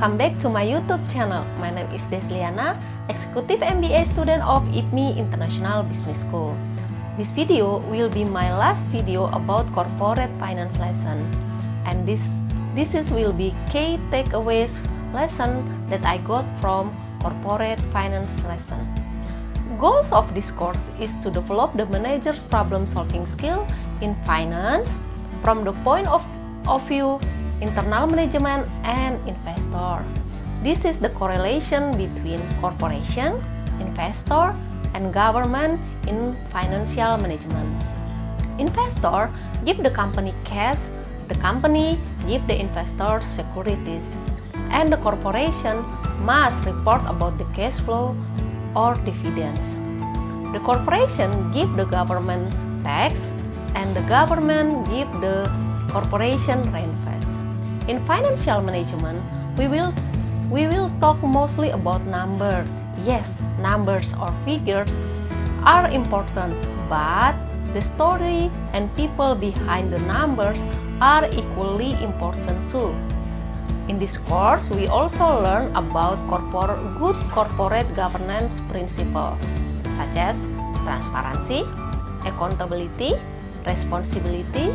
Welcome back to my YouTube channel. My name is Desliana, Executive MBA student of IPMI International Business School. This video will be my last video about corporate finance lesson, and this will be key takeaways lesson that I got from corporate finance lesson. Goals of this course is to develop the manager's problem-solving skill in finance from the point of view internal management and investor. This is the correlation between corporation, investor, and government in financial management. Investor give the company cash, the company give the investor securities, and the corporation must report about the cash flow or dividends. The corporation give the government tax, and the government give the corporation reinvest. In financial management, we will talk mostly about numbers. Yes, numbers or figures are important, but the story and people behind the numbers are equally important too. In this course, we also learn about good corporate governance principles, such as transparency, accountability, responsibility,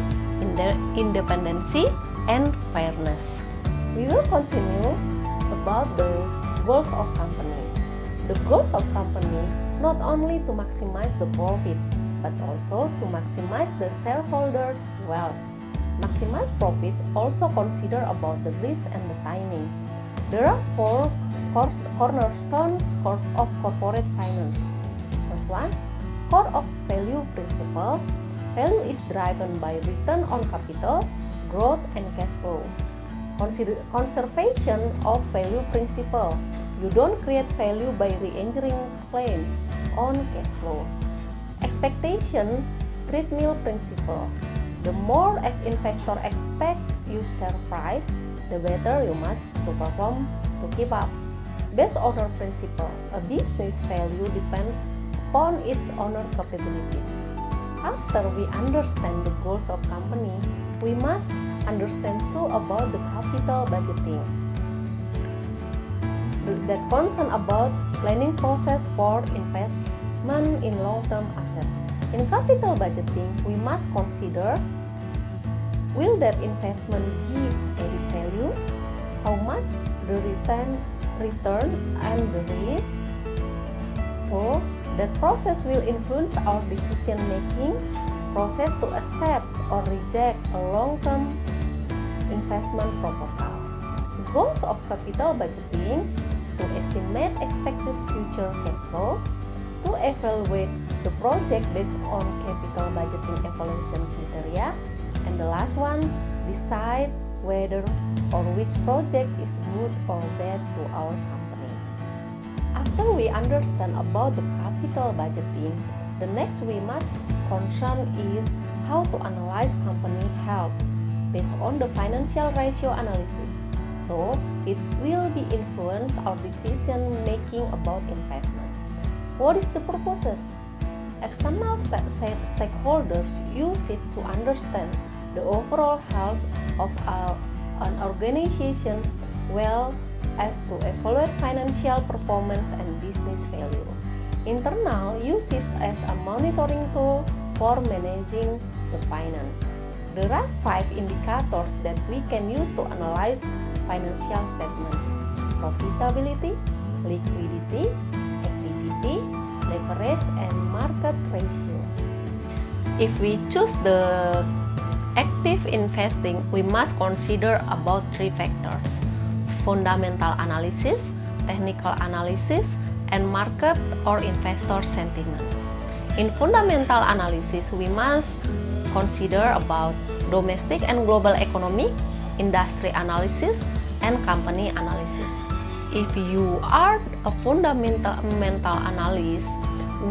independency, and fairness. We will continue about the goals of company. The goals of company not only to maximize the profit, but also to maximize the shareholders' wealth. Maximize profit also consider about the risk and the timing. There are four cornerstones of corporate finance. First one, core of value principle. Value is driven by return on capital, growth, and cash flow. Conservation of value principle. You don't create value by re-engineering claims on cash flow. Expectation treadmill principle. The more investor expect your share price, the better you must to perform to keep up. Best owner principle. A business value depends upon its owner capabilities. After we understand the goals of company, we must understand too about the capital budgeting. That concern about planning process for investment in long-term asset. In capital budgeting, we must consider, will that investment give added value? How much the return and the risk? So, that process will influence our decision-making process to accept or reject a long-term investment proposal. Goals of capital budgeting: to estimate expected future cash flow, to evaluate the project based on capital budgeting evaluation criteria, and the last one, decide whether or which project is good or bad to our company. After we understand about the capital budgeting, the next we must concern is how to analyze company health based on the financial ratio analysis. So, it will be influence our decision making about investment. What is the purposes? External stakeholders use it to understand the overall health of an organization, well as to evaluate financial performance and business value. Internal use it as a monitoring tool for managing the finance. There are 5 indicators that we can use to analyze financial statement: profitability, liquidity, activity, leverage, and market ratio. If we choose the active investing, we must consider about 3 factors: fundamental analysis, technical analysis, and market or investor sentiment. In fundamental analysis, we must consider about domestic and global economy, industry analysis, and company analysis. If you are a fundamental analyst,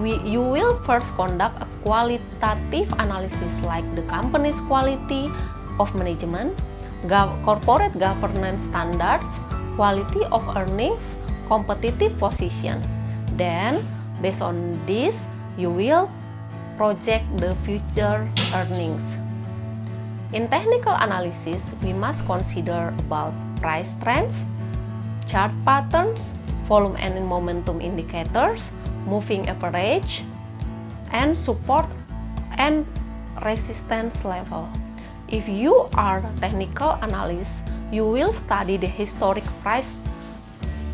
you will first conduct a qualitative analysis like the company's quality of management, corporate governance standards, quality of earnings, competitive position. Then, based on this, you will project the future earnings. In technical analysis, we must consider about price trends, chart patterns, volume and momentum indicators, moving average, and support and resistance level. If you are a technical analyst, you will study the historic price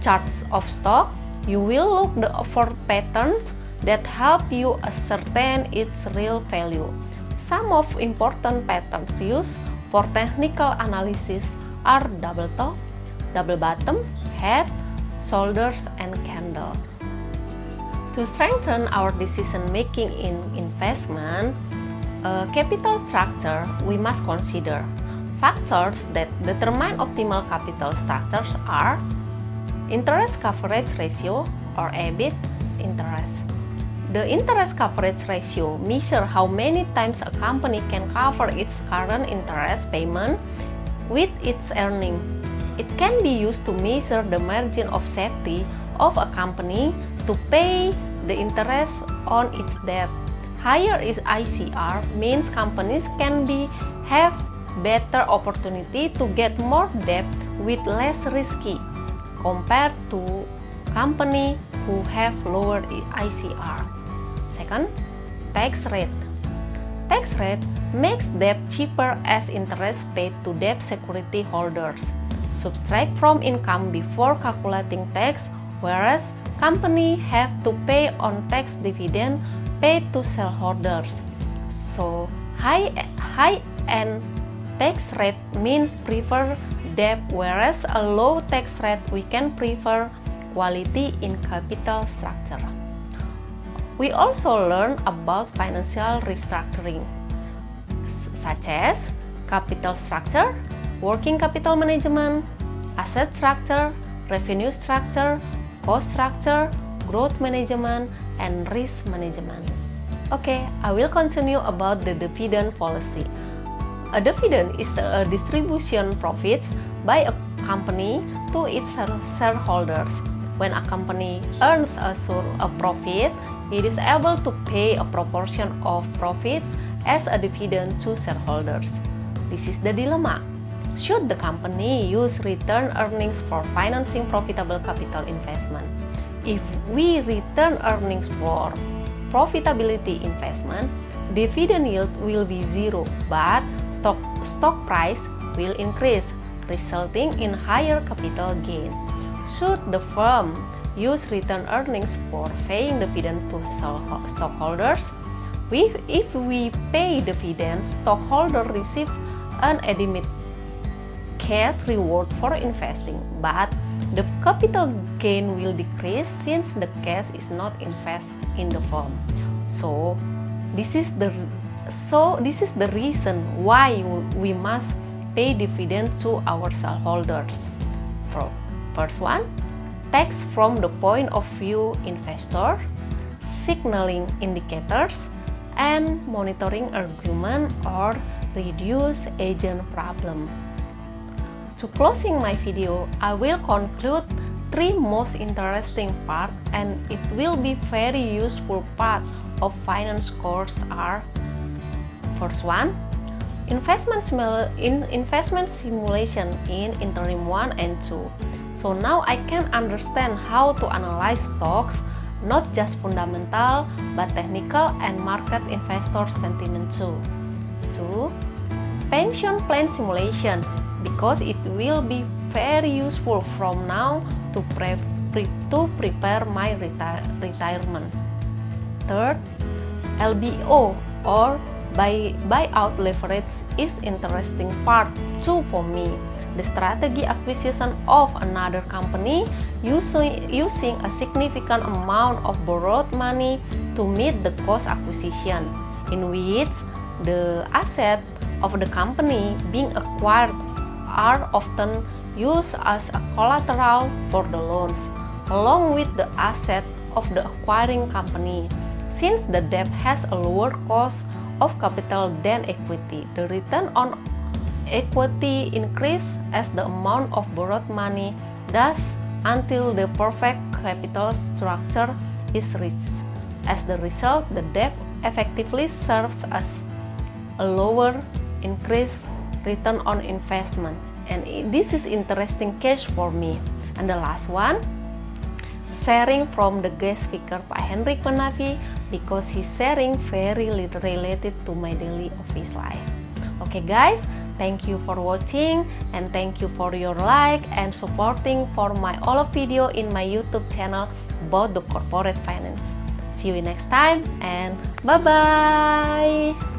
charts of stock. You will look for patterns that help you ascertain its real value. Some of important patterns used for technical analysis are double top, double bottom, head, shoulders, and candle. To strengthen our decision making in investment, capital structure, we must consider factors that determine optimal capital structures are interest coverage ratio or EBIT interest. The interest coverage ratio measures how many times a company can cover its current interest payment with its earning. It can be used to measure the margin of safety of a company to pay the interest on its debt. Higher ICR means companies can have better opportunity to get more debt with less risky compared to company who have lower ICR. Second, tax rate. Tax rate makes debt cheaper as interest paid to debt security holders. Subtract from income before calculating tax, whereas company have to pay on tax dividend paid to shareholders. So high-end tax rate means prefer debt, whereas a low tax rate we can prefer quality in capital structure. We also learn about financial restructuring, such as capital structure, working capital management, asset structure, revenue structure, cost structure, growth management, and risk management. Okay, I will continue about the dividend policy. A dividend is a distribution profits by a company to its shareholders. When a company earns a profit, it is able to pay a proportion of profits as a dividend to shareholders. This is the dilemma. Should the company use return earnings for financing profitable capital investment? If we return earnings for profitability investment, dividend yield will be zero, but stock price will increase, resulting in higher capital gain. Should the firm use return earnings for paying dividend to stockholders? If we pay dividends, stockholders receive an immediate cash reward for investing, but the capital gain will decrease since the cash is not invested in the firm. So this is the reason why we must pay dividend to our shareholders. First one, tax from the point of view investor, signaling indicators, and monitoring argument or reduce agent problem. To closing my video, I will conclude three most interesting parts, and it will be very useful part of finance course are: first one, investment simulation in interim 1 and 2. So now I can understand how to analyze stocks, not just fundamental but technical and market investor sentiment too. 2. Pension plan simulation, because it will be very useful from now to prepare my retirement. Third, LBO or buyout leverage is interesting part too for me. The strategy acquisition of another company using a significant amount of borrowed money to meet the cost acquisition, in which the asset of the company being acquired are often used as a collateral for the loans, along with the asset of the acquiring company. Since the debt has a lower cost of capital than equity, the return on equity increase as the amount of borrowed money does until the perfect capital structure is reached. As the result, the debt effectively serves as a lower increased return on investment, and this is interesting case for me. And the last one, sharing from the guest speaker Pak Hendrik Menafi, because he's sharing very related to my daily office life. Okay guys, thank you for watching and thank you for your like and supporting for my all of video in my YouTube channel about the corporate finance. See you next time and bye bye.